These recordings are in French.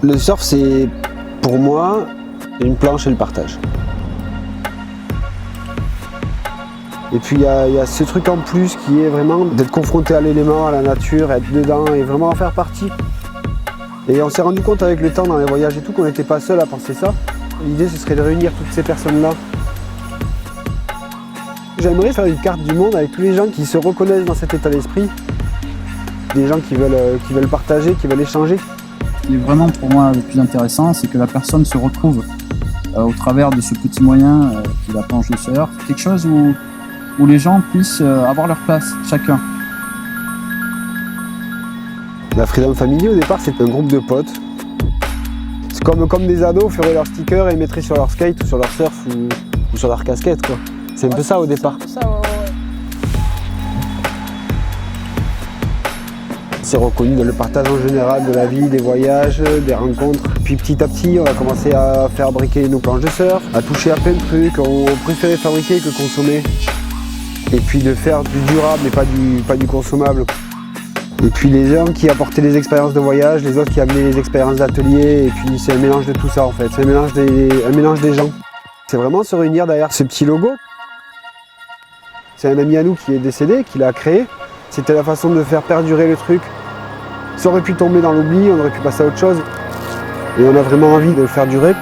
Le surf, c'est pour moi une planche et le partage. Et puis il y a ce truc en plus qui est vraiment d'être confronté à l'élément, à la nature, être dedans et vraiment en faire partie. Et on s'est rendu compte avec le temps dans les voyages et tout qu'on n'était pas seul à penser ça. L'idée ce serait de réunir toutes ces personnes-là. J'aimerais faire une carte du monde avec tous les gens qui se reconnaissent dans cet état d'esprit. Des gens qui veulent partager, qui veulent échanger. Ce qui est vraiment pour moi le plus intéressant, c'est que la personne se retrouve au travers de ce petit moyen qui est la planche de surf. Quelque chose où les gens puissent avoir leur place, chacun. La Freedom Family au départ c'est un groupe de potes. C'est comme des ados feraient leurs stickers et les mettraient sur leur skate ou sur leur surf ou sur leur casquette quoi. C'est un peu ça au départ. C'est reconnu dans le partage en général de la vie, des voyages, des rencontres. Puis petit à petit, on a commencé à faire fabriquer nos planches de surf, à toucher à plein de trucs. On préférait fabriquer que consommer. Et puis de faire du durable et pas du consommable. Et puis les uns qui apportaient les expériences de voyage, les autres qui amenaient les expériences d'atelier. Et puis c'est un mélange de tout ça en fait, c'est un mélange des gens. C'est vraiment se réunir derrière ce petit logo. C'est un ami à nous qui est décédé, qui l'a créé. C'était la façon de faire perdurer le truc. Ça aurait pu tomber dans l'oubli, on aurait pu passer à autre chose. Et on a vraiment envie de le faire durer.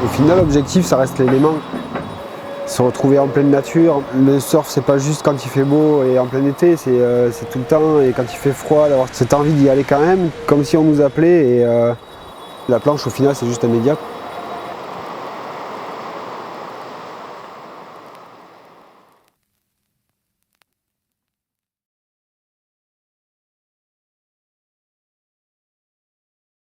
Au final, l'objectif, ça reste l'élément. Se retrouver en pleine nature. Le surf, c'est pas juste quand il fait beau et en plein été, c'est tout le temps. Et quand il fait froid, d'avoir cette envie d'y aller quand même, comme si on nous appelait. Et la planche, au final, c'est juste un média.